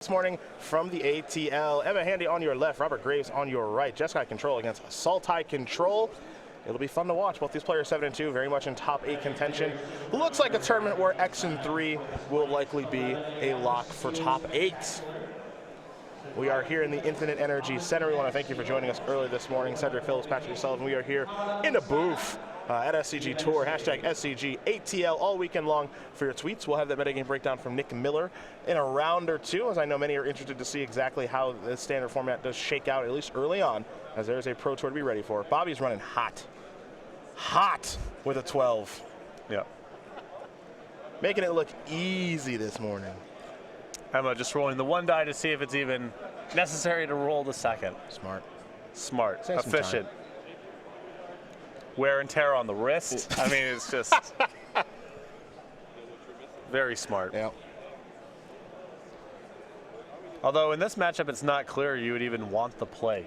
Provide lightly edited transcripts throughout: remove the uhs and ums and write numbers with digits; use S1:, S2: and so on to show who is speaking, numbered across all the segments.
S1: This morning from the ATL, Emma Handy on your left, Robert Graves on your right. Jeskai Control against Sultai Control. It'll be fun to watch. Both these players 7-2, very much in top 8 contention. Looks like a tournament where X and 3 will likely be a lock for top 8. We are here in the Infinite Energy Center. We want to thank you for joining us early this morning. Cedric Phillips, Patrick Sullivan. We are here in the booth at SCG Tour, hashtag SCGATL all weekend long for your tweets. We'll have that metagame breakdown from Nick Miller in a round or two, as I know many are interested to see exactly how the standard format does shake out, at least early on, as there's a Pro Tour to be ready for. Bobby's running hot with a 12.
S2: Yeah.
S1: Making it look easy this morning.
S2: Emma just rolling the one die to see if it's even necessary to roll the second. Smart, efficient. Wear and tear on the wrist. I mean, it's just very smart.
S1: Yeah.
S2: Although in this matchup, it's not clear you would even want the play.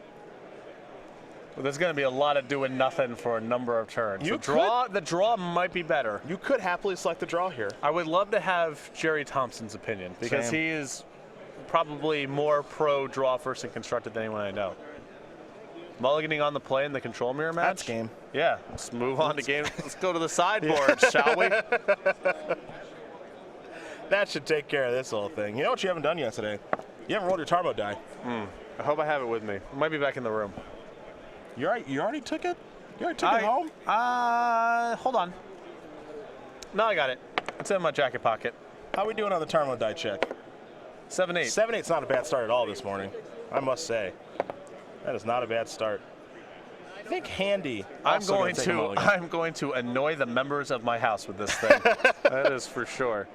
S2: There's going to be a lot of doing nothing for a number of turns. The draw might be better.
S1: You could happily select the draw here.
S2: I would love to have Jerry Thompson's opinion, because he is probably more pro draw first and constructed than anyone I know. Mulliganing on the play in the control mirror match.
S1: That's game.
S2: Yeah, let's move on to game. Let's go to the sideboard, shall we?
S1: That should take care of this whole thing. You know what you haven't done yet today? You haven't rolled your Tarmo die.
S2: I hope I have it with me. It might be back in the room.
S1: You already took it? You already took it home?
S2: Hold on. No, I got it. It's in my jacket pocket.
S1: How are we doing on the Tarmo die check?
S2: 7-8.
S1: 7-8's not a bad start at all this morning, I must say. That is not a bad start. I think Handy.
S2: I'm going to annoy the members of my house with this thing. That is for sure.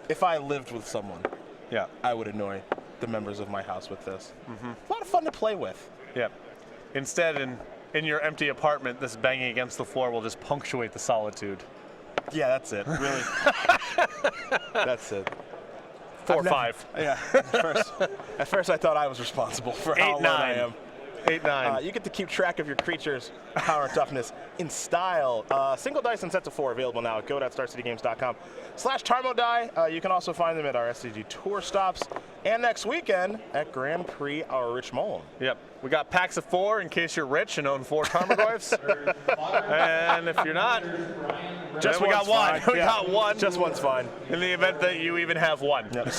S1: If I lived with someone,
S2: yeah,
S1: I would annoy the members of my house with this. A lot of fun to play with.
S2: Yeah. Instead, in your empty apartment, this banging against the floor will just punctuate the solitude.
S1: Yeah, that's it. Really. That's it.
S2: 4-5.
S1: Yeah. At first, I thought I was responsible for how alone I am.
S2: 8-9.
S1: You get to keep track of your creatures' power and toughness in style. Single dice and sets of 4 available now at go.starcitygames.com/TarmoDie. You can also find them at our SCG Tour stops and next weekend at Grand Prix Richmond.
S2: Yep. We got packs of 4 in case you're rich and own 4 Tarmogoyfs. And if you're not, we got one. We got one.
S1: Just one's fine.
S2: In the event that you even have one.
S1: Yep.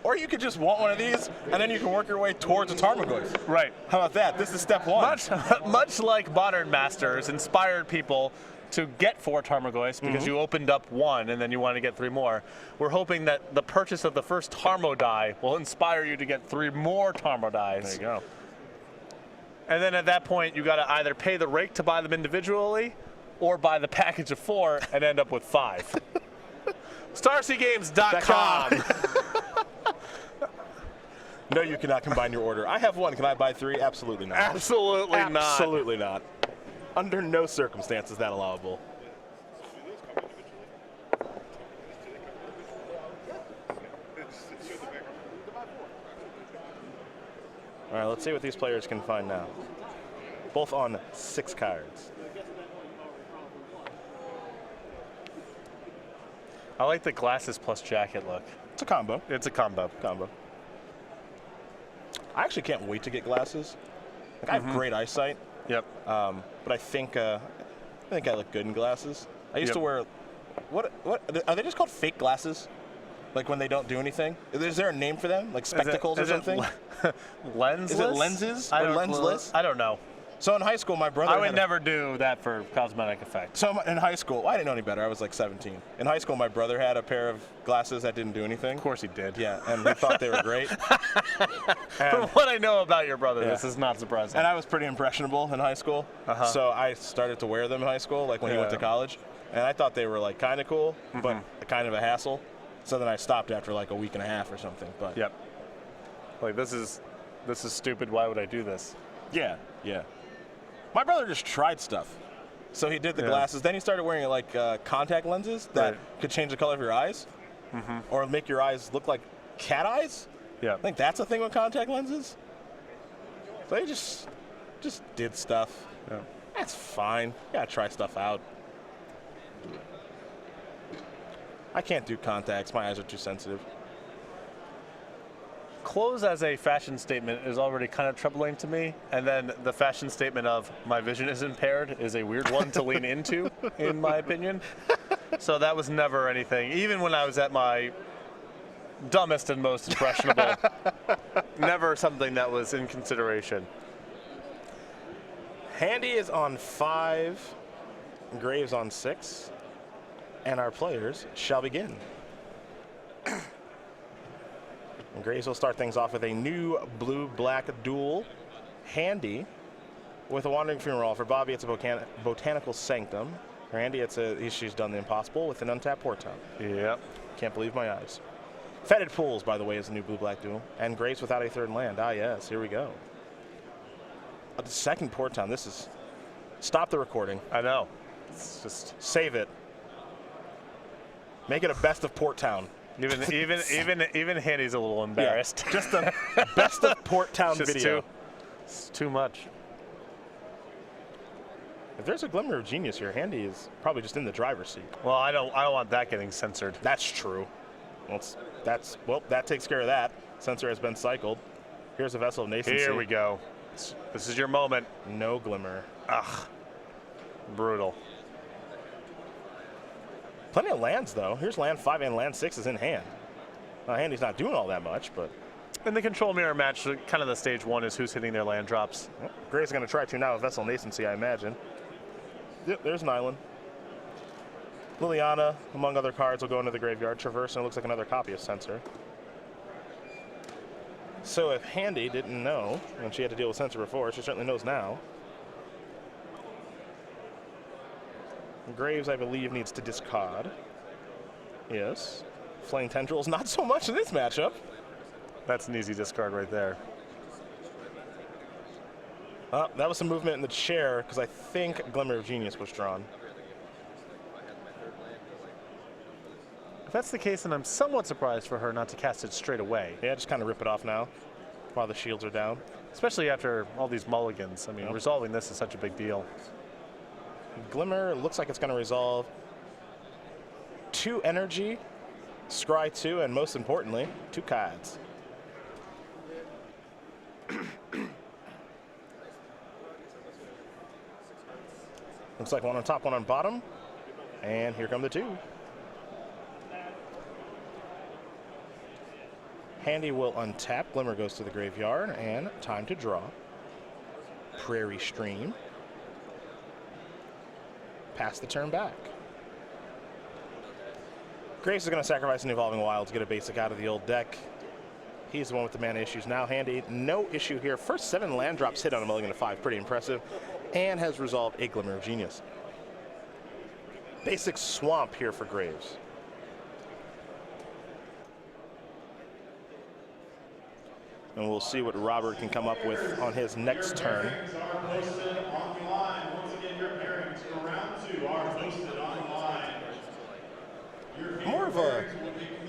S1: Or you could just want one of these, and then you can work your way towards a Tarmogoyf.
S2: Right.
S1: How about that? This is step 1.
S2: Much like Modern Masters inspired people to get 4 Tarmogoyfs because you opened up 1 and then you want to get 3 more. We're hoping that the purchase of the first Tarmo die will inspire you to get 3 more Tarmo dies.
S1: There you go.
S2: And then at that point, you got to either pay the rake to buy them individually or buy the package of 4 and end up with 5. StarCgames.com.
S1: No, you cannot combine your order. I have 1. Can I buy 3? Absolutely not.
S2: Absolutely not.
S1: Absolutely not. Under no circumstances is that allowable. All right, let's see what these players can find now. Both on 6 cards.
S2: I like the glasses plus jacket look.
S1: It's a combo.
S2: It's a combo.
S1: I actually can't wait to get glasses. Like, I have great eyesight.
S2: Yep.
S1: But I think I look good in glasses. I used to wear, what are they just called fake glasses? Like when they don't do anything? Is there a name for them? Like spectacles or something?
S2: Lensless?
S1: Is it lenses or lensless?
S2: I don't know.
S1: So in high school, my brother
S2: I would never do that for cosmetic effect.
S1: So in high school, I didn't know any better. I was like 17. In high school, my brother had a pair of glasses that didn't do anything.
S2: Of course he did.
S1: Yeah, and we thought they were great.
S2: From what I know about your brother, this is not surprising.
S1: And I was pretty impressionable in high school. So I started to wear them in high school, like when he went to college. And I thought they were like kind of cool, but kind of a hassle. So then I stopped after like a week and a half or something. But
S2: yep. Like this is stupid. Why would I do this?
S1: Yeah. My brother just tried stuff. So he did the glasses. Then he started wearing like contact lenses that could change the color of your eyes or make your eyes look like cat eyes.
S2: Yeah.
S1: I think that's a thing with contact lenses. So he just did stuff.
S2: Yeah.
S1: That's fine. You gotta try stuff out. I can't do contacts. My eyes are too sensitive.
S2: Close as a fashion statement is already kind of troubling to me, and then the fashion statement of my vision is impaired is a weird one to lean into, in my opinion. So that was never anything, even when I was at my dumbest and most impressionable. Never something that was in consideration.
S1: Handy is on 5, Graves on 6, and our players shall begin. Graves will start things off with a new blue-black duel. Handy with a Wandering Funeral. For Bobby, it's a Botanical Sanctum. For Handy, she's done the impossible with an untapped Port Town.
S2: Yep.
S1: Can't believe my eyes. Fetid Pools, by the way, is a new blue-black duel. And Graves without a third land. Ah, yes, here we go. The second Port Town. This is... Stop the recording.
S2: I know. It's just...
S1: Save it. Make it a best of Port Town.
S2: Even Handy's a little embarrassed.
S1: Yeah, just the best of Port Town video.
S2: It's too much.
S1: If there's a glimmer of genius here, Handy is probably just in the driver's seat.
S2: Well, I don't want that getting censored.
S1: That's true. Well, that takes care of that. Censor has been cycled. Here's a Vessel of Nascency.
S2: Here we go. This is your moment.
S1: No glimmer.
S2: Ugh. Brutal.
S1: Plenty of lands, though. Here's land 5 and land 6 is in hand. Now, Handy's not doing all that much, but...
S2: In the control mirror match, kind of the stage 1 is who's hitting their land drops.
S1: Well, Gray's going to try to now with Vessel Nascency, I imagine. Yep, there's an island. Liliana, among other cards, will go into the graveyard. Traverse, and it looks like another copy of Censor. So if Handy didn't know when she had to deal with Censor before, she certainly knows now. Graves, I believe, needs to discard. Yes. Flaying Tendrils, not so much in this matchup.
S2: That's an easy discard right there.
S1: That was some movement in the chair, because I think Glimmer of Genius was drawn.
S2: If that's the case, then I'm somewhat surprised for her not to cast it straight away.
S1: Yeah, just kind of rip it off now, while the shields are down.
S2: Especially after all these mulligans. I mean, resolving this is such a big deal.
S1: Glimmer looks like it's going to resolve 2 energy, scry 2, and most importantly, 2 cards. Looks like 1 on top, 1 on bottom, and here come the 2. Handy will untap. Glimmer goes to the graveyard, and time to draw. Prairie Stream. Pass the turn back. Graves is going to sacrifice an Evolving Wild to get a basic out of the old deck. He's the one with the mana issues now. Handy, no issue here. First 7 land drops hit on a mulligan of 5, pretty impressive, and has resolved a Glimmer of Genius. Basic Swamp here for Graves. And we'll see what Robert can come up with on his next turn. More of a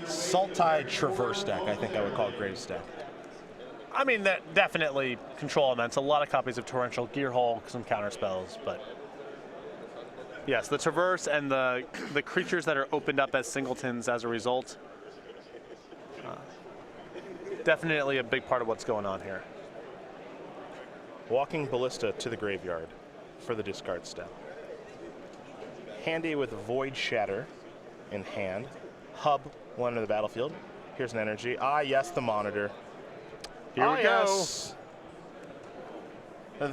S1: Sultai Traverse deck, I think I would call Graves' deck.
S2: I mean, that definitely control elements. A lot of copies of Torrential Gearhulk, some counter spells, but yes, the Traverse and the creatures that are opened up as singletons as a result. Definitely a big part of what's going on here.
S1: Walking Ballista to the graveyard for the discard step. Handy with Void Shatter in hand. Hub 1 into the battlefield. Here's an energy. Ah, yes, the monitor.
S2: Here we go.
S1: Yes.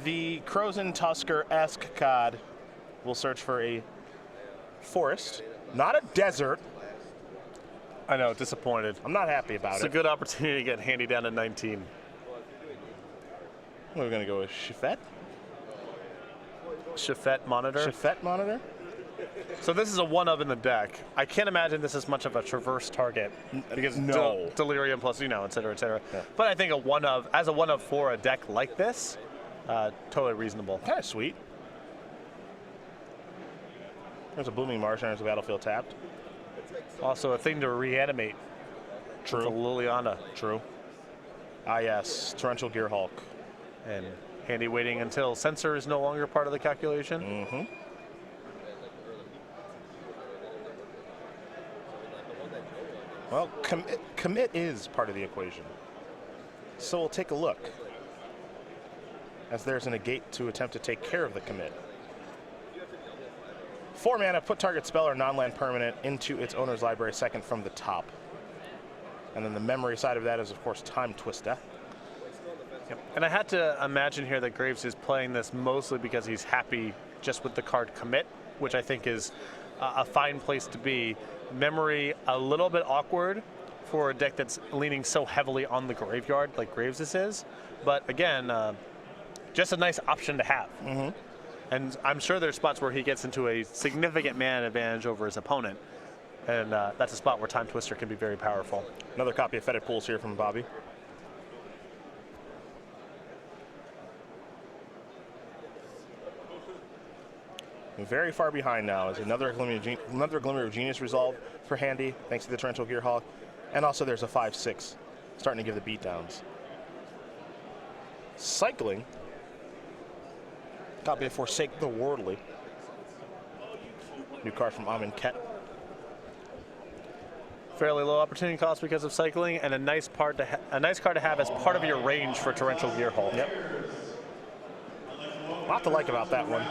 S1: The Crozen Tusker-esque card will search for a forest, not a desert.
S2: I know, disappointed.
S1: I'm not happy about it.
S2: It's a good opportunity to get Handy down to 19.
S1: We're going to go with Shifet.
S2: Shifet Monitor.
S1: Shifet Monitor?
S2: So this is a 1-of in the deck. I can't imagine this is much of a Traverse target because
S1: No.
S2: Delirium plus, et cetera, et cetera.
S1: Yeah.
S2: But I think a 1-of, as a 1-of for a deck like this, totally reasonable.
S1: Kind of sweet. There's a Blooming Marsh enters the battlefield tapped.
S2: Also a thing to reanimate.
S1: True.
S2: With a Liliana.
S1: True. Ah, yes. Torrential Gearhulk.
S2: And Handy waiting until Censor is no longer part of the calculation.
S1: Mm-hmm. Well, commit is part of the equation. So we'll take a look, as there's a negate to attempt to take care of the commit. 4 mana, put target spell or non-land permanent into its owner's library second from the top. And then the memory side of that is, of course, Time Twister.
S2: Yep. And I had to imagine here that Graves is playing this mostly because he's happy just with the card commit, which I think is a fine place to be. Memory, a little bit awkward for a deck that's leaning so heavily on the graveyard like Graves is. But again, just a nice option to have.
S1: Mm-hmm.
S2: And I'm sure there's spots where he gets into a significant mana advantage over his opponent. And that's a spot where Time Twister can be very powerful.
S1: Another copy of Fetid Pools here from Bobby. Very far behind now is another Glimmer of Genius resolve for Handy, thanks to the Torrential Gearhulk. And also there's a 5/6 starting to give the beatdowns. Cycling. Copy of Forsake the Worldly. New card from Amin Ket.
S2: Fairly low opportunity cost because of cycling, and a nice card to have as part of your range for Torrential Gearhulk.
S1: Yep. A lot to like about that one.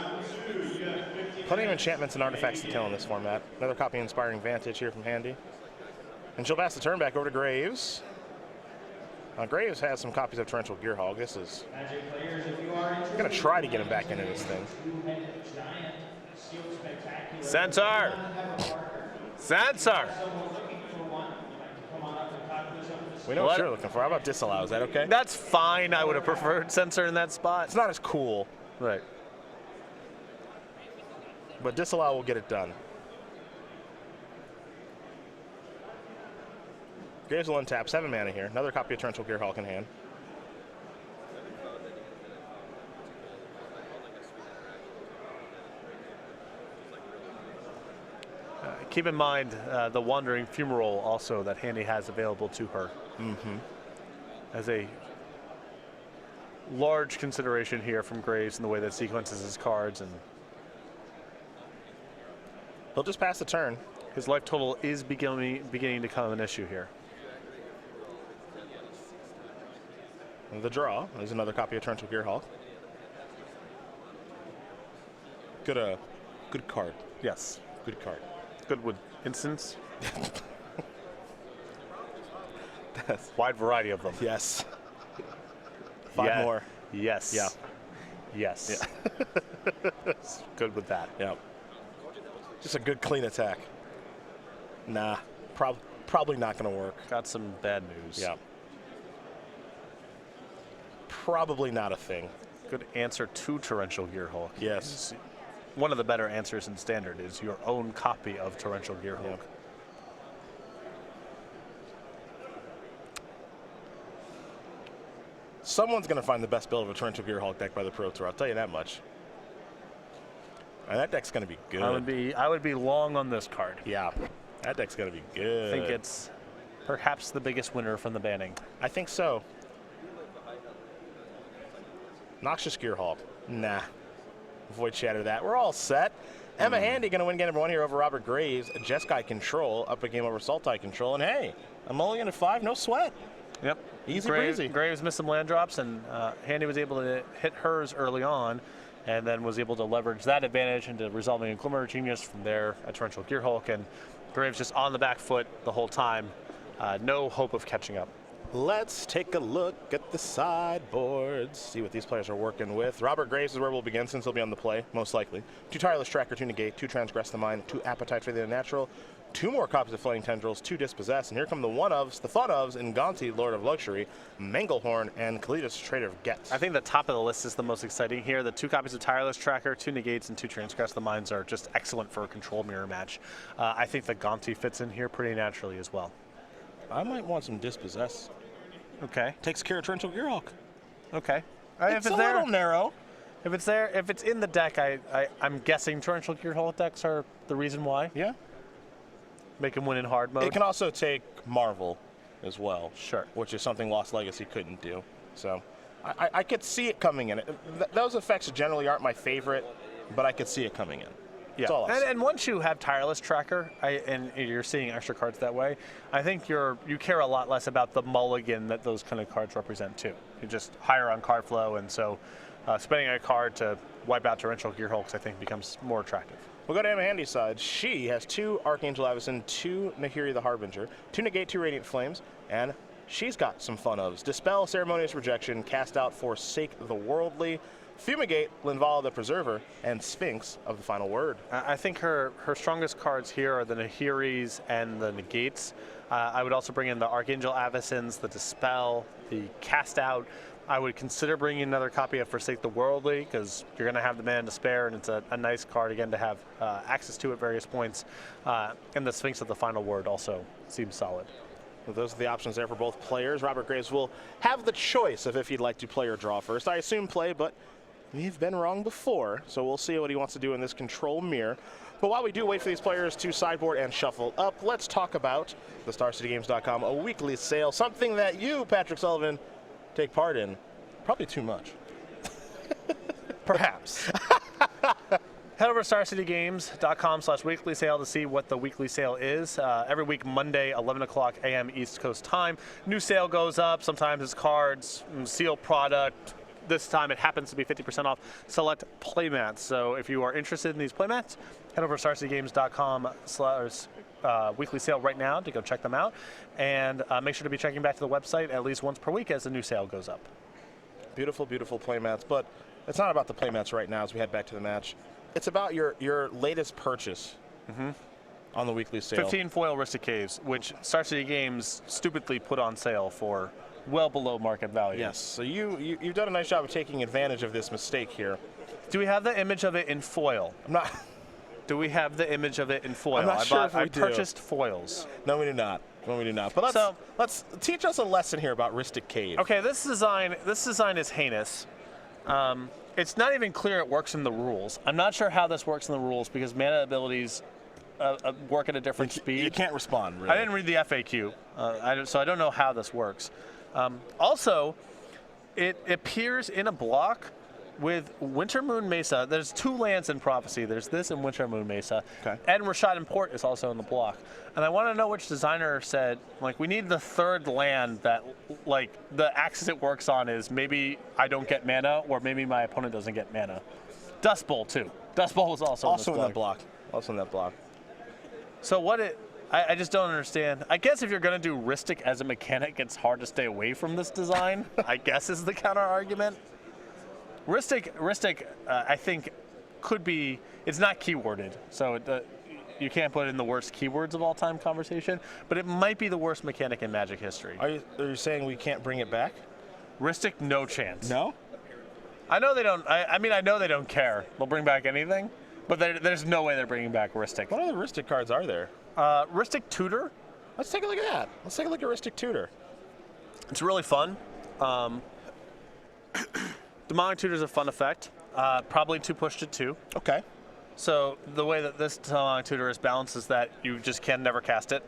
S1: Plenty of enchantments and artifacts to kill in this format. Another copy of Inspiring Vantage here from Handy. And she'll pass the turn back over to Graves. Graves has some copies of Torrential Gearhulk. This is going to try to get him back into this thing.
S2: Censor! Censor!
S1: We know what you're looking for. How about Disallow? Is that okay?
S2: That's fine. I would have preferred Censor in that spot.
S1: It's not as cool.
S2: Right.
S1: But Disallow will get it done. Graves will untap, 7 mana here. Another copy of Torrential Gearhulk in hand.
S2: Keep in mind the Wandering Fumarole also that Handy has available to her.
S1: Mm-hmm.
S2: As a large consideration here from Graves in the way that sequences his cards, and
S1: he'll just pass the turn.
S2: His life total is beginning to become an issue here.
S1: And the draw is another copy of Torrential Gearhulk. Good card.
S2: Yes.
S1: Good card.
S2: Good with instants. Wide variety of them.
S1: Yes. 5 more.
S2: Yes.
S1: Yeah.
S2: Yes. Yeah. Good with that.
S1: Yeah. Just a good clean attack. Nah. Probably not going to work.
S2: Got some bad news.
S1: Yeah. Probably not a thing.
S2: Good answer to Torrential Gearhulk.
S1: Yes.
S2: One of the better answers in Standard is your own copy of Torrential Gearhulk.
S1: Yeah. Someone's going to find the best build of a Torrential Gearhulk deck by the Pro Tour. I'll tell you that much. And that deck's going to be good.
S2: I would be long on this card.
S1: Yeah. That deck's going to be good.
S2: I think it's perhaps the biggest winner from the banning.
S1: I think so. Noxious Gearhulk. Nah. Void Shatter that. We're all set. Emma Handy going to win game number 1 here over Robert Graves. Jeskai Control up a game over Sultai Control. And hey, I'm only in at 5, no sweat.
S2: Yep.
S1: Easy breezy.
S2: Graves missed some land drops, and Handy was able to hit hers early on, and then was able to leverage that advantage into resolving a Glimmer of Genius from there at Torrential Gearhulk, and Graves just on the back foot the whole time. No hope of catching up.
S1: Let's take a look at the sideboards, see what these players are working with. Robert Graves is where we'll begin, since he'll be on the play, most likely. 2 Tireless Tracker, 2 Negate, 2 Transgress the Mind, 2 Appetite for the Unnatural, 2 more copies of Flaying Tendrils, 2 Dispossess, and here come the one-ofs, the fun-ofs, Nganti, Lord of Luxury, Manglehorn, and Kalidas, Trader of Gets.
S2: I think the top of the list is the most exciting here. The 2 copies of Tireless Tracker, 2 Negates, and 2 Transgress the Minds are just excellent for a control mirror match. I think the Gonti fits in here pretty naturally as well.
S1: I might want some Dispossess.
S2: Okay.
S1: Takes care of Torrential Gearhulk.
S2: Okay.
S1: It's a little narrow.
S2: If it's there, if it's in the deck, I'm guessing Torrential Gearhulk decks are the reason why.
S1: Yeah.
S2: Make him win in hard mode.
S1: It can also take Marvel as well.
S2: Sure.
S1: Which is something Lost Legacy couldn't do. So I could see it coming in. Those effects generally aren't my favorite, but I could see it coming in. That's all I'll say.
S2: And once you have Tireless Tracker, and you're seeing extra cards that way, I think you care a lot less about the mulligan that those kind of cards represent too. You're just higher on card flow, and so spending a card to wipe out Torrential Gearhulks, I think, becomes more attractive.
S1: We'll go to Emma Handy's side. She has 2 Archangel Avacyn, 2 Nahiri the Harbinger, 2 Negate, 2 Radiant Flames, and she's got some fun ofs. Dispel, Ceremonious Rejection, Cast Out, Forsake the Worldly, Fumigate, Linvala the Preserver, and Sphinx of the Final Word.
S2: I think her strongest cards here are the Nahiris and the Negates. I would also bring in the Archangel Avacyns, the Dispel, the Cast Out. I would consider bringing another copy of Forsake the Worldly, because you're going to have the Mana to spare, and it's a nice card, again, to have access to at various points. And the Sphinx of the Final Word also seems solid.
S1: Well, those are the options there for both players. Robert Graves will have the choice of if he'd like to play or draw first. I assume play, but we've been wrong before, so we'll see what he wants to do in this control mirror. But while we do wait for these players to sideboard and shuffle up, let's talk about the StarCityGames.com, a weekly sale, something that you, Patrick Sullivan, take part in. Probably too much.
S2: Perhaps. Head over to StarCityGames.com/weekly sale to see what the weekly sale is. Every week, Monday, 11 o'clock a.m. East Coast time. New sale goes up. Sometimes it's cards, sealed product. This time it happens to be 50% off select playmats. So if you are interested in these playmats, head over to StarCityGames.com/weekly sale right now to go check them out. And make sure to be checking back to the website at least once per week as the new sale goes up.
S1: Beautiful, beautiful playmats. But it's not about the playmats right now as we head back to the match. It's about your latest purchase on the weekly sale.
S2: 15 foil Rista Caves, which Star City Games stupidly put on sale for well below market value.
S1: Yes, so you've done a nice job of taking advantage of this mistake here.
S2: Do we have the image of it in foil?
S1: I'm not.
S2: Do we have the image of it in foil?
S1: I'm not sure if we do.
S2: I purchased foils.
S1: No, we do not. No, we do not. But let's teach us a lesson here about Ristic Cave.
S2: Okay, this design is heinous. It's not even clear it works in the rules. I'm not sure how this works in the rules because mana abilities work at a different speed.
S1: You can't respond, really.
S2: I didn't read the FAQ, so I don't know how this works. Also, it appears in a block with Winter Moon Mesa. There's 2 lands in Prophecy. There's this and Winter Moon Mesa.
S1: Okay.
S2: And Rashad and Port is also in the block. And I want to know which designer said, like, we need the 3rd land that, like, the axis it works on is maybe I don't get mana or maybe my opponent doesn't get mana. Dust Bowl, too. Dust Bowl was also in
S1: that block. Also in that block.
S2: So I just don't understand. I guess if you're going to do Ristic as a mechanic, it's hard to stay away from this design, I guess is the counter argument. Ristic, I think, could be, it's not keyworded, so you can't put in the worst keywords of all time conversation, but it might be the worst mechanic in Magic history.
S1: Are you saying we can't bring it back?
S2: Ristic, no chance.
S1: No?
S2: I know they don't, I mean, I know they don't care. They'll bring back anything, but there's no way they're bringing back Ristic.
S1: What other Ristic cards are there?
S2: Ristic Tutor.
S1: Let's take a look at that. Let's take a look at Ristic Tutor.
S2: It's really fun. Demonic Tutor is a fun effect. Probably 2 push to 2.
S1: Okay.
S2: So the way that this Demonic Tutor is balanced is that you just can never cast it.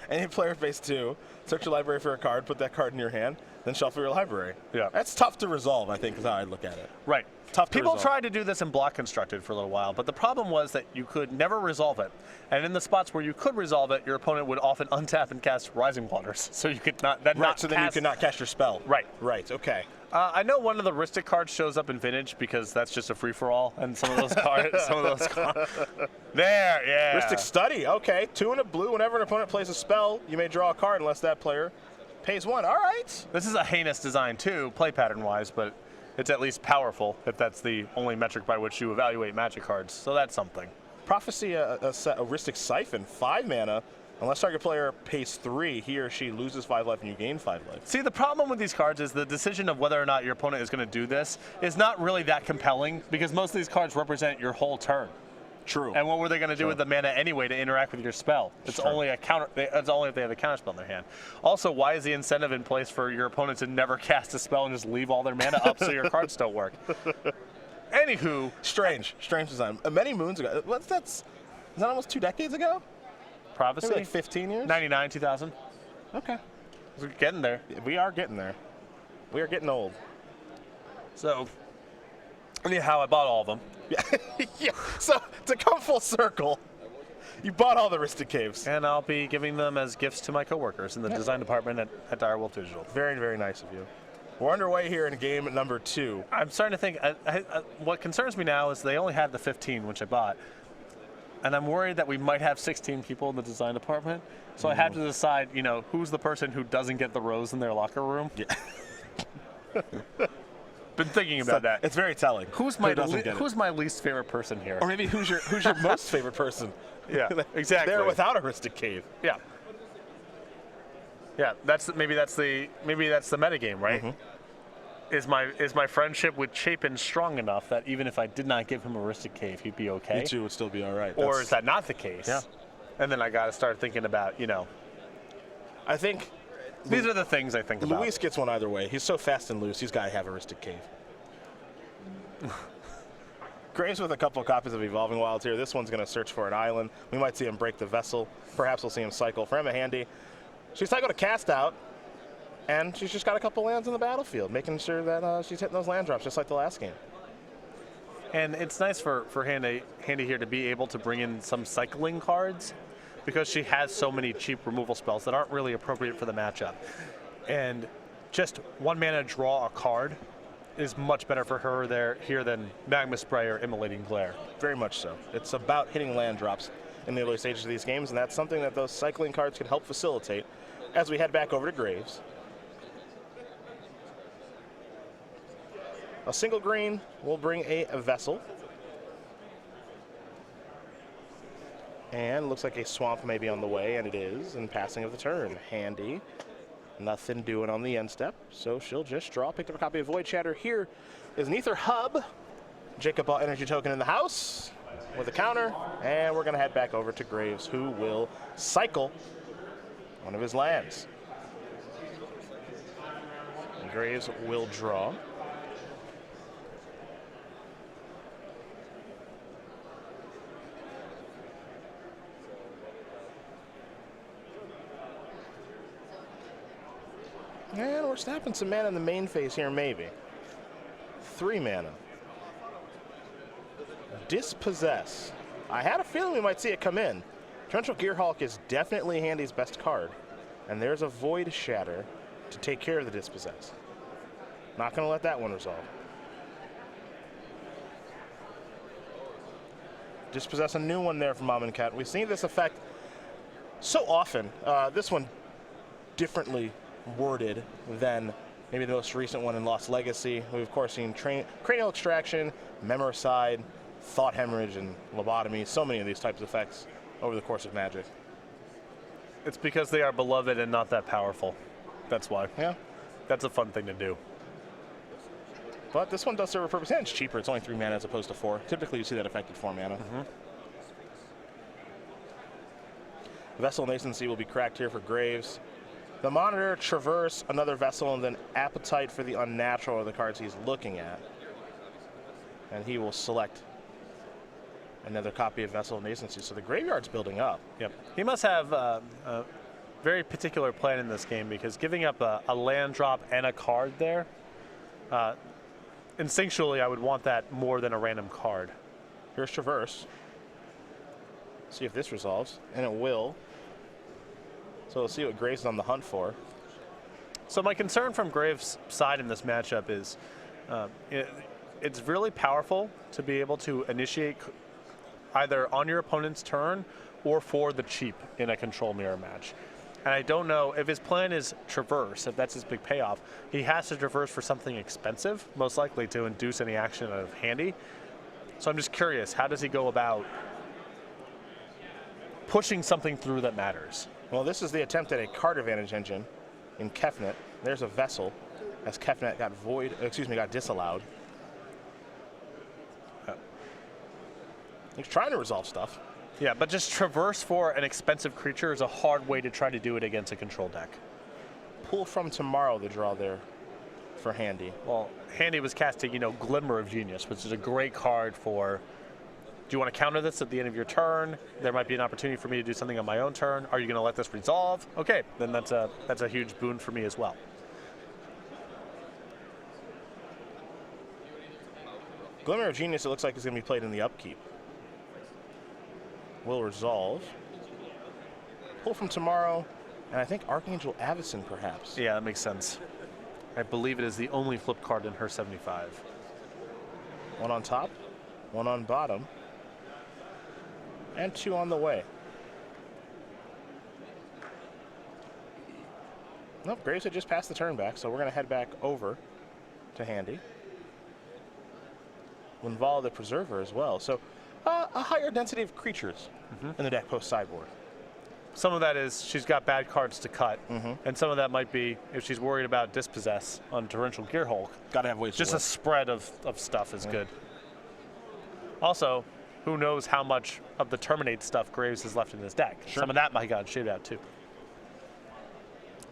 S1: Any player phase 2, search your library for a card, put that card in your hand, then shuffle your library.
S2: Yeah.
S1: That's tough to resolve, I think, is how I look at it.
S2: Right.
S1: Tough to
S2: People
S1: resolve.
S2: tried to do this in Block Constructed for a little while, but the problem was that you could never resolve it. And in the spots where you could resolve it, your opponent would often untap and cast Rising Waters. So you could not then
S1: Right,
S2: not
S1: so then you could not cast your spell.
S2: Right.
S1: Right, okay.
S2: I know one of the Ristic cards shows up in Vintage because that's just a free-for-all, and some of those cards, there, yeah.
S1: Ristic Study, okay. 2 and a blue. Whenever an opponent plays a spell, you may draw a card unless that player pays 1. All right.
S2: This is a heinous design too, play pattern-wise, but it's at least powerful if that's the only metric by which you evaluate Magic cards. So that's something.
S1: Prophecy, a Ristic Siphon, 5 mana. Unless target player pays 3, he or she loses 5 life and you gain 5 life.
S2: See, the problem with these cards is the decision of whether or not your opponent is going to do this is not really that compelling because most of these cards represent your whole turn.
S1: True.
S2: And what were they going to do with the mana anyway to interact with your spell? It's only a counter. It's only if they have a counter spell in their hand. Also, why is the incentive in place for your opponent to never cast a spell and just leave all their mana up so your cards don't work? Anywho,
S1: strange design. Many moons ago. Is that almost 2 decades ago?
S2: Prophecy?
S1: Maybe like 15 years?
S2: 99, 2000.
S1: Okay.
S2: We're getting there.
S1: We are getting there. We are getting old.
S2: So, anyhow, I bought all of them.
S1: Yeah. Yeah. So to come full circle, you bought all the Ristic Caves.
S2: And I'll be giving them as gifts to my coworkers in the design department at Direwolf Digital.
S1: Very, very nice of you. We're underway here in game number 2.
S2: I'm starting to think, what concerns me now is they only had the 15, which I bought. And I'm worried that we might have 16 people in the design department. So I have to decide, you know, who's the person who doesn't get the rose in their locker room.
S1: Yeah.
S2: Been thinking about that.
S1: It's very telling.
S2: Who's my least favorite person here?
S1: Or maybe who's your most favorite person?
S2: Yeah, exactly.
S1: They're without a Ristic Cave.
S2: Yeah. Yeah, maybe that's the metagame, right? Mm-hmm. Is my friendship with Chapin strong enough that even if I did not give him a Ristic Cave, he'd be okay?
S1: You two would still be all right.
S2: Or is that not the case?
S1: Yeah.
S2: And then I got to start thinking about, you know.
S1: I think
S2: these are the things I think about.
S1: Luis gets one either way. He's so fast and loose. He's got to have a Ristic Cave. Graves with a couple of copies of Evolving Wilds here. This one's going to search for an island. We might see him break the vessel. Perhaps we'll see him cycle. For Emma Handy, she's cycled a cast out, and she's just got a couple lands in the battlefield, making sure that she's hitting those land drops just like the last game.
S2: And it's nice for Handy here to be able to bring in some cycling cards because she has so many cheap removal spells that aren't really appropriate for the matchup. And just 1 mana draw a card is much better for her here than Magma Spray or Immolating Glare.
S1: Very much so. It's about hitting land drops in the early stages of these games, and that's something that those cycling cards can help facilitate as we head back over to Graves. A single green will bring a vessel. And looks like a swamp may be on the way, and it is, in passing of the turn. Handy. Nothing doing on the end step, so she'll just draw. Picked up a copy of Void Shatter. Here is an Ether Hub. Jacob bought energy token in the house with a counter, and we're going to head back over to Graves, who will cycle one of his lands. And Graves will draw. And we're snapping some mana in the main phase here, maybe. 3 mana. Dispossess. I had a feeling we might see it come in. Torrential Gearhulk is definitely Handy's best card. And there's a Void Shatter to take care of the Dispossess. Not going to let that one resolve. Dispossess, a new one there from Mom and Cat. We've seen this effect so often. This one differently worded than maybe the most recent one in Lost Legacy. We've of course seen cranial extraction, memoricide, thought hemorrhage, and lobotomy. So many of these types of effects over the course of Magic.
S2: It's because they are beloved and not that powerful. That's why.
S1: Yeah.
S2: That's a fun thing to do.
S1: But this one does serve a purpose, and it's cheaper. It's only 3 mana as opposed to 4. Typically you see that effect at 4 mana.
S2: Mm-hmm.
S1: Vessel Nascency will be cracked here for Graves. The Monitor, Traverse, another Vessel, and then Appetite for the Unnatural are the cards he's looking at. And he will select another copy of Vessel Nascency. So the graveyard's building up.
S2: Yep. He must have a very particular plan in this game because giving up a land drop and a card there, instinctually I would want that more than a random card.
S1: Here's Traverse. See if this resolves, and it will. So we'll see what Graves is on the hunt for.
S2: So my concern from Graves' side in this matchup is it's really powerful to be able to initiate either on your opponent's turn or for the cheap in a control mirror match. And I don't know if his plan is Traverse, if that's his big payoff. He has to Traverse for something expensive, most likely to induce any action out of Handy. So I'm just curious, how does he go about pushing something through that matters?
S1: Well, this is the attempt at a card advantage engine in Kefnet. There's a Vessel, as Kefnet got disallowed. He's trying to resolve stuff.
S2: Yeah, but just Traverse for an expensive creature is a hard way to try to do it against a control deck.
S1: Pull from Tomorrow, the draw there for Handy.
S2: Well, Handy was casting, Glimmer of Genius, which is a great card for, do you want to counter this at the end of your turn? There might be an opportunity for me to do something on my own turn. Are you going to let this resolve? Okay, then that's a huge boon for me as well.
S1: Glimmer of Genius, it looks like, is going to be played in the upkeep. Will resolve. Pull from Tomorrow, and I think Archangel Avacyn, perhaps.
S2: Yeah, that makes sense. I believe it is the only flip card in her 75.
S1: One on top, one on bottom, and two on the way. Nope, Graves had just passed the turn back, so we're going to head back over to Handy. Linvala the Preserver as well. So a higher density of creatures in the deck post-sideboard.
S2: Some of that is she's got bad cards to cut, and some of that might be if she's worried about Dispossess on Torrential Gearhulk.
S1: Got to have ways
S2: Just
S1: to
S2: a spread of stuff is good. Also, who knows how much of the Terminate stuff Graves has left in his deck.
S1: Sure.
S2: Some of that might got shit out too.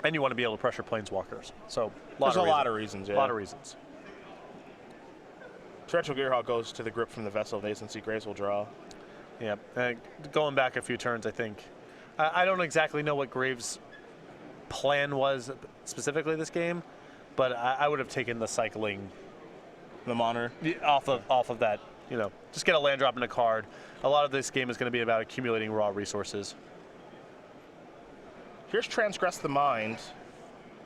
S2: And you want to be able to pressure Planeswalkers. So
S1: There's a lot of reasons. Yeah.
S2: A lot of reasons.
S1: Torrential Gearhulk goes to the grip from the Vessel of Nascency. Graves will draw.
S2: Yeah, going back a few turns, I think. I don't exactly know what Graves' plan was specifically this game, but I would have taken the cycling,
S1: The Monitor.
S2: off of that. You know, just get a land drop and a card. A lot of this game is going to be about accumulating raw resources.
S1: Here's Transgress the Mind.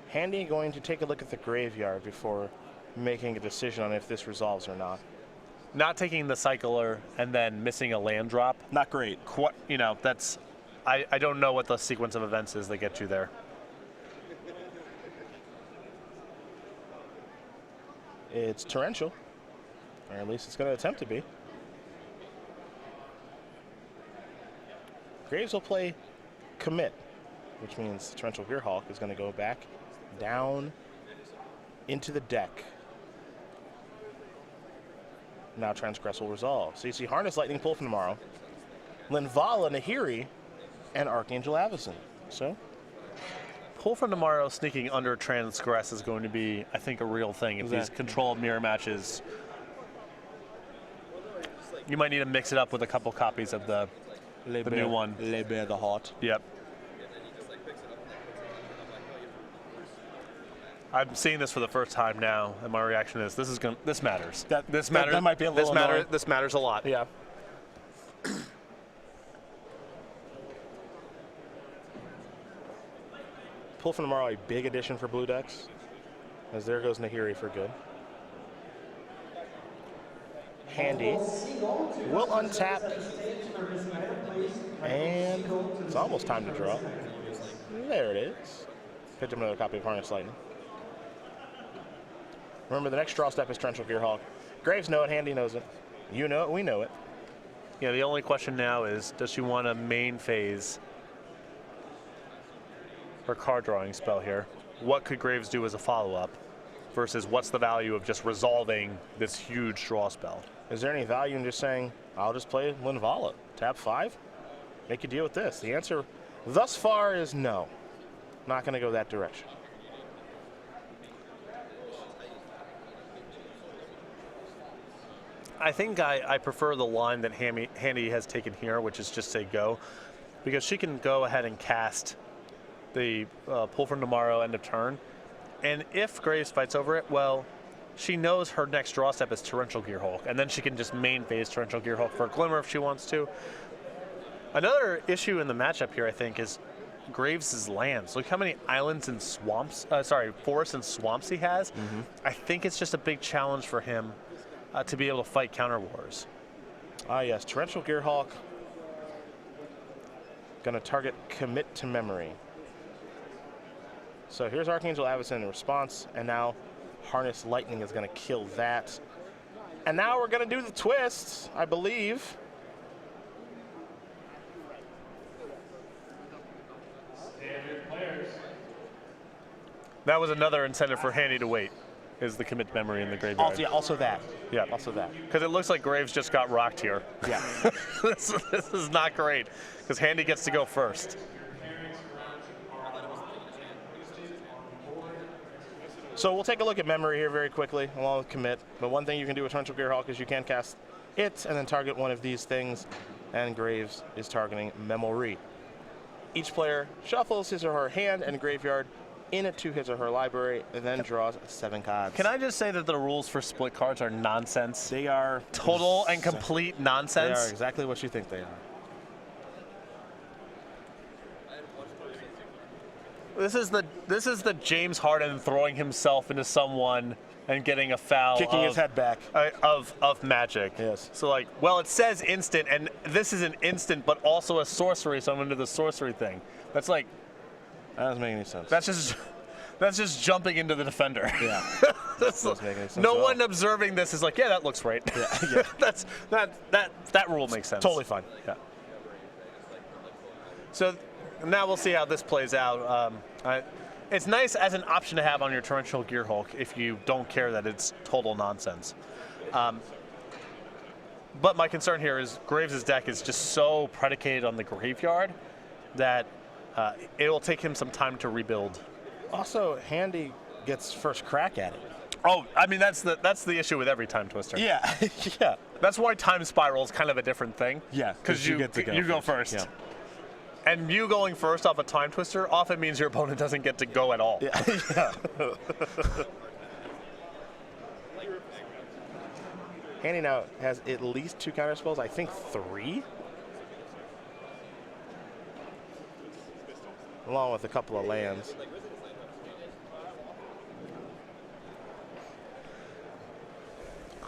S1: Handy going to take a look at the graveyard before making a decision on if this resolves or not.
S2: Not taking the cycler and then missing a land drop.
S1: Not great.
S2: You know, that's. I don't know what the sequence of events is that get you there.
S1: It's Torrential, or at least it's going to attempt to be. Graves will play Commit, which means Torrential Gearhulk is going to go back down into the deck. Now Transgress will resolve. So you see Harness Lightning Pull from Tomorrow, Linvala, Nahiri, and Archangel Avacyn. So
S2: Pull from Tomorrow sneaking under Transgress is going to be, I think, a real thing. If these controlled mirror matches, you might need to mix it up with a couple copies of the new one.
S1: Le Bear the Hot.
S2: Yep. I'm seeing this for the first time now, and my reaction is this matters. This matters.
S1: That might be a little annoying.
S2: This matters a lot.
S1: Yeah. Pull from Tomorrow, a big addition for blue decks, as there goes Nahiri for good. Handy will untap, and it's almost time to draw. There it is. Picked up another copy of Harness Lightning. Remember, the next draw step is Torrential Gearhulk. Graves know it, Handy knows it. You know it, we know it.
S2: Yeah, the only question now is, does she want to main phase her card drawing spell here? What could Graves do as a follow-up versus what's the value of just resolving this huge draw spell?
S1: Is there any value in just saying, I'll just play Linvala, tap 5, make a deal with this? The answer thus far is no. Not going to go that direction.
S2: I think I prefer the line that Handy has taken here, which is just say go, because she can go ahead and cast the Pull from Tomorrow end of turn, and if Graves fights over it, well, she knows her next draw step is Torrential Gearhulk, and then she can just main phase Torrential Gearhulk for a Glimmer if she wants to. Another issue in the matchup here, I think, is Graves' lands. Look how many islands and swamps, forests and swamps he has. I think it's just a big challenge for him to be able to fight counter wars.
S1: Ah, yes, Torrential Gearhulk going to target Commit to Memory. So here's Archangel Avacyn in response, and now Harness Lightning is going to kill that. And now we're going to do the twist, I believe.
S2: That was another incentive for Handy to wait, is the Commit Memory in the graveyard.
S1: Also that.
S2: Yeah.
S1: Also that.
S2: Because it looks like Graves just got rocked here.
S1: Yeah.
S2: this is not great, because Handy gets to go first.
S1: So we'll take a look at Memory here very quickly, along with Commit. But one thing you can do with Torrential Gearhulk is you can cast it and then target one of these things, and Graves is targeting Memory. Each player shuffles his or her hand and graveyard into his or her library, and then draws 7 cards.
S2: Can I just say that the rules for split cards are nonsense?
S1: They are
S2: Total and complete nonsense.
S1: They are exactly what you think they are.
S2: This is the James Harden throwing himself into someone and getting a foul,
S1: Kicking his head back.
S2: Of Magic.
S1: Yes.
S2: So like, well, it says instant, and this is an instant, but also a sorcery. So I'm into the sorcery thing. That's like,
S1: that doesn't make any sense.
S2: That's just jumping into the defender.
S1: Yeah.
S2: Doesn't
S1: make any sense
S2: no
S1: at all.
S2: one observing this is like, yeah, that looks right.
S1: Yeah.
S2: that rule makes sense.
S1: Totally fine.
S2: Yeah. So now we'll see how this plays out. It's nice as an option to have on your Torrential Gearhulk if you don't care that it's total nonsense. But my concern here is Graves' deck is just so predicated on the graveyard that it will take him some time to rebuild.
S1: Also, Handy gets first crack at it.
S2: Oh, I mean that's the issue with every Time Twister.
S1: Yeah, yeah.
S2: That's why Time Spiral is kind of a different thing.
S1: Yeah,
S2: because you go first.
S1: Yeah.
S2: And you going first off a Time Twister often means your opponent doesn't get to go at all.
S1: Yeah. Yeah. Handy now has at least 2 counter spells. I think 3. Along with a couple of lands.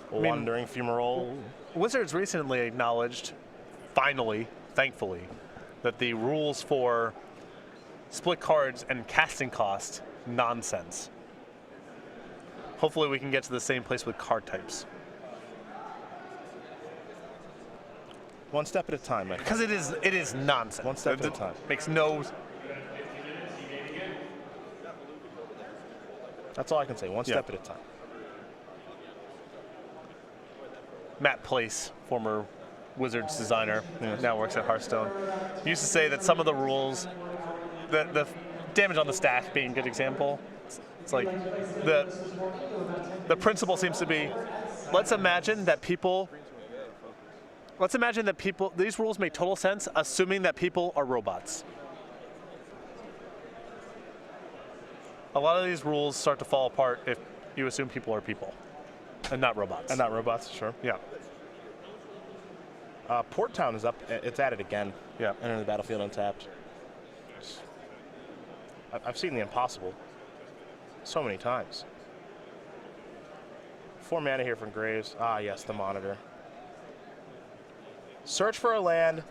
S1: Wandering Fumarole.
S2: Wizards recently acknowledged, finally, thankfully, that the rules for split cards and casting cost, nonsense. Hopefully we can get to the same place with card types.
S1: One step at a time, man.
S2: Because it is nonsense.
S1: One step at a time.
S2: Makes no...
S1: That's all I can say. One step at a time.
S2: Matt Place, former Wizards designer, now works at Hearthstone, used to say that some of the rules, the damage on the stack being a good example, it's like the principle seems to be, let's imagine that these rules make total sense, assuming that people are robots. A lot of these rules start to fall apart if you assume people are people and not robots.
S1: And not robots, sure.
S2: Yeah.
S1: Port Town is up. It's at it again.
S2: Yeah.
S1: Entering the battlefield untapped. I've seen the impossible so many times. 4 mana here from Graves. Ah, yes, the Monitor. Search for a land,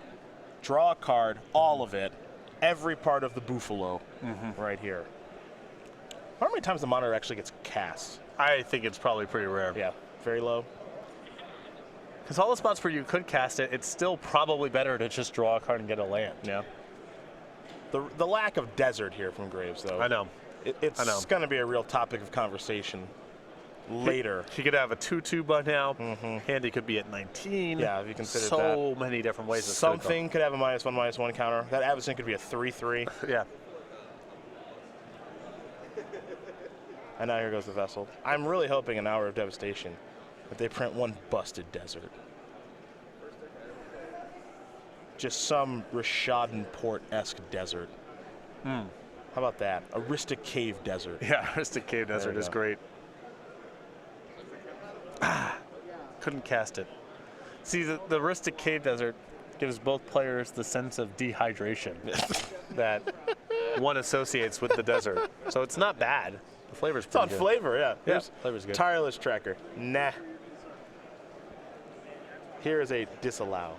S1: draw a card, all of it, every part of the Buffalo right here. How many times the Monitor actually gets cast?
S2: I think it's probably pretty rare.
S1: Yeah, very low.
S2: Because all the spots where you could cast it, it's still probably better to just draw a card and get a land.
S1: Yeah. The lack of desert here from Graves, though.
S2: I know.
S1: It's going to be a real topic of conversation later.
S2: He could have a 2/2 by now. Handy could be at 19.
S1: Yeah, if you consider that.
S2: So many different ways.
S1: Something could have a -1/-1 counter. That Avacyn could be a 3/3.
S2: Yeah.
S1: And now here goes the Vessel. I'm really hoping an Hour of Devastation that they print one busted desert. Just some Rishadan Port-esque desert. How about that? Aristic Cave Desert.
S2: Yeah, Aristic Cave Desert is great. Couldn't cast it. See, the Aristic Cave Desert gives both players the sense of dehydration that one associates with the desert. So it's not bad. The flavor's pretty good.
S1: It's on flavor, yeah.
S2: Yeah, flavor's good.
S1: Tireless Tracker. Nah. Here is a disallow.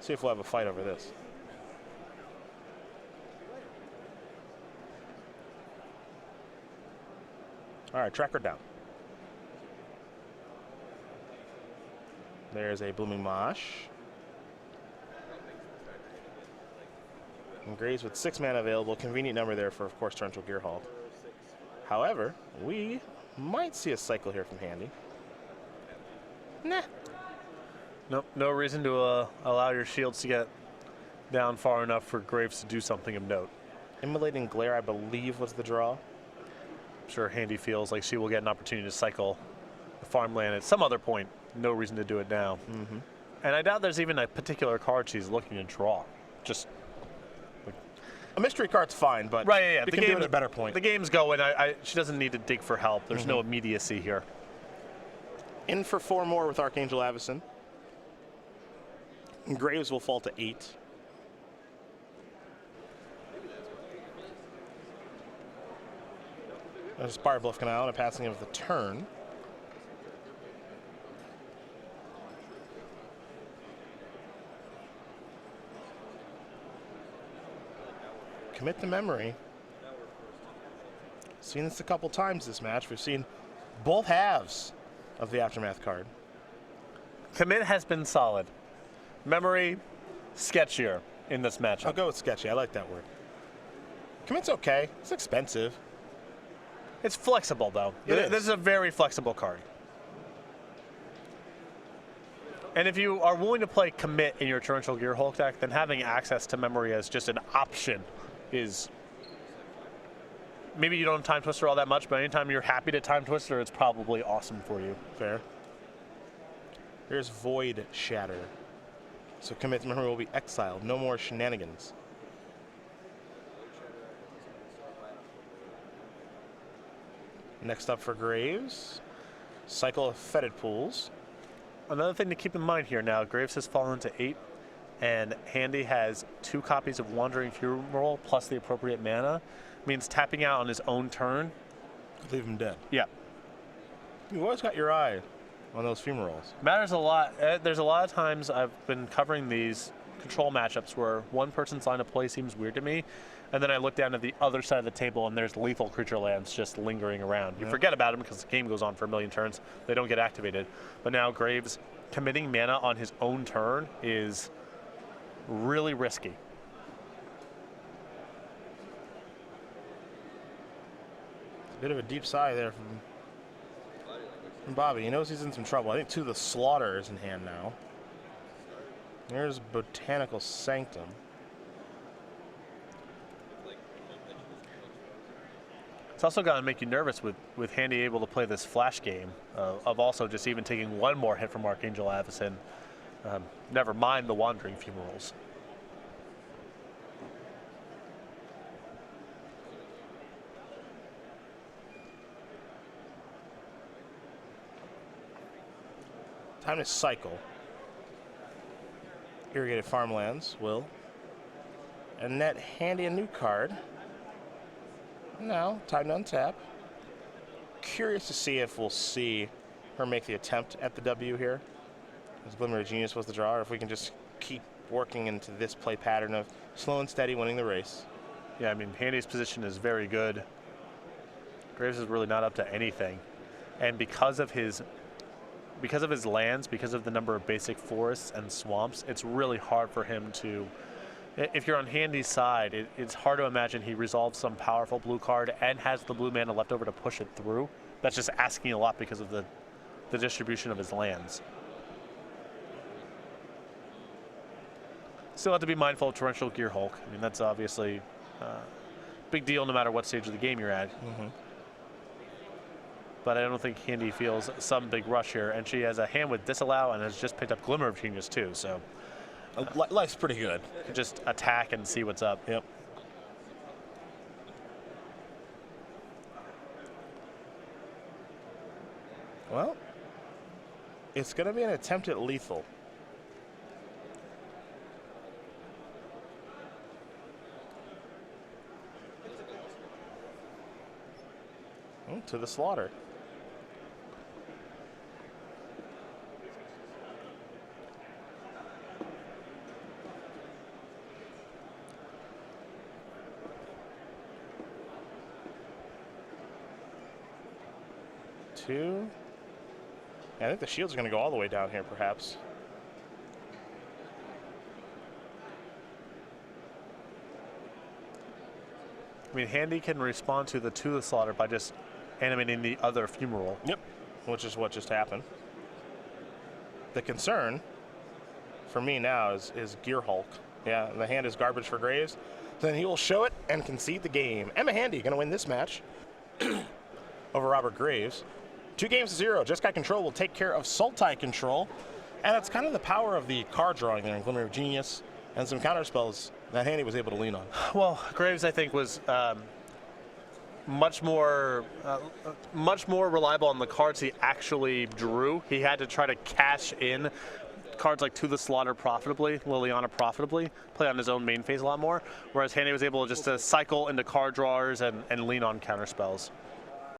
S1: See if we'll have a fight over this. All right, tracker down. There's a Blooming Mosh. And Graves with 6 mana available. Convenient number there for, of course, Torrential Gearhulk. However, we might see a cycle here from Handy. Nah.
S2: Nope, no reason to allow your shields to get down far enough for Graves to do something of note.
S1: Immolating Glare, I believe, was the draw.
S2: I'm sure Handy feels like she will get an opportunity to cycle the farmland at some other point. No reason to do it now. And I doubt there's even a particular card she's looking to draw. Just
S1: A mystery card's fine, but
S2: right, yeah.
S1: we can do it at a better point.
S2: The game's going. She doesn't need to dig for help. There's no immediacy here.
S1: In for 4 more with Archangel Avacyn. And Graves will fall to 8. There's Spire Bluff Canal and a passing of the turn. Commit to Memory. Seen this a couple times this match. We've seen both halves of the Aftermath card.
S2: Commit has been solid. Memory, sketchier in this matchup.
S1: I'll go with sketchy. I like that word. Commit's okay. It's expensive.
S2: It's flexible, though. This is a very flexible card. And if you are willing to play Commit in your Torrential Gearhulk deck, then having access to Memory as just an option is... Maybe you don't Time Twister all that much, but anytime you're happy to Time Twister, it's probably awesome for you.
S1: Fair. Here's Void Shatter. So Commit to Memory will be exiled. No more shenanigans. Next up for Graves, Cycle of Fetid Pools.
S2: Another thing to keep in mind here now, Graves has fallen to 8, and Handy has 2 copies of Wandering Fumarole plus the appropriate mana. Means tapping out on his own turn.
S1: Leave him dead.
S2: Yeah.
S1: You've always got your eye on those Fumaroles.
S2: Matters a lot. There's a lot of times I've been covering these control matchups where one person's line of play seems weird to me, and then I look down at the other side of the table and there's lethal creature lands just lingering around. You forget about them because the game goes on for a million turns. They don't get activated. But now Graves committing mana on his own turn is really risky.
S1: A bit of a deep sigh there from Bobby. He knows he's in some trouble. I think 2 of the Slaughter is in hand now. There's Botanical Sanctum.
S2: It's also going to make you nervous with Handy able to play this flash game of also just even taking 1 more hit from Archangel Avacyn. Never mind the Wandering Fumaroles.
S1: Time to cycle. Irrigated Farmlands will. And net Handy a new card. Now, time to untap. Curious to see if we'll see her make the attempt at the W here. As Glimmer of Genius was the draw, or if we can just keep working into this play pattern of slow and steady winning the race.
S2: Yeah, I mean, Handy's position is very good. Graves is really not up to anything. And because of his lands, because of the number of basic forests and swamps, it's really hard for him to... If you're on Handy's side, it's hard to imagine he resolves some powerful blue card and has the blue mana left over to push it through. That's just asking a lot because of the distribution of his lands. Still have to be mindful of Torrential Gearhulk. I mean, that's obviously a big deal no matter what stage of the game you're at. But I don't think Handy feels some big rush here. And she has a hand with Disallow and has just picked up Glimmer of Genius too, so...
S1: Life's pretty good.
S2: Just attack and see what's up.
S1: Yep. Well, it's going to be an attempt at lethal. Oh, to the Slaughter. Two. Yeah, I think the shields are going to go all the way down here, perhaps.
S2: I mean, Handy can respond to the Slaughter by just animating the other Fumarole.
S1: Yep, which is what just happened. The concern for me now is Gearhulk. Yeah, the hand is garbage for Graves. Then he will show it and concede the game. Emma Handy going to win this match over Robert Graves. 2-0. Jeskai Control will take care of Sultai Control. And it's kind of the power of the card drawing there in Glimmer of Genius and some counter spells that Handy was able to lean on.
S2: Well, Graves, I think, was much more reliable on the cards he actually drew. He had to try to cash in cards like To the Slaughter profitably, Liliana profitably, play on his own main phase a lot more, whereas Handy was able just to cycle into card drawers and lean on counter spells.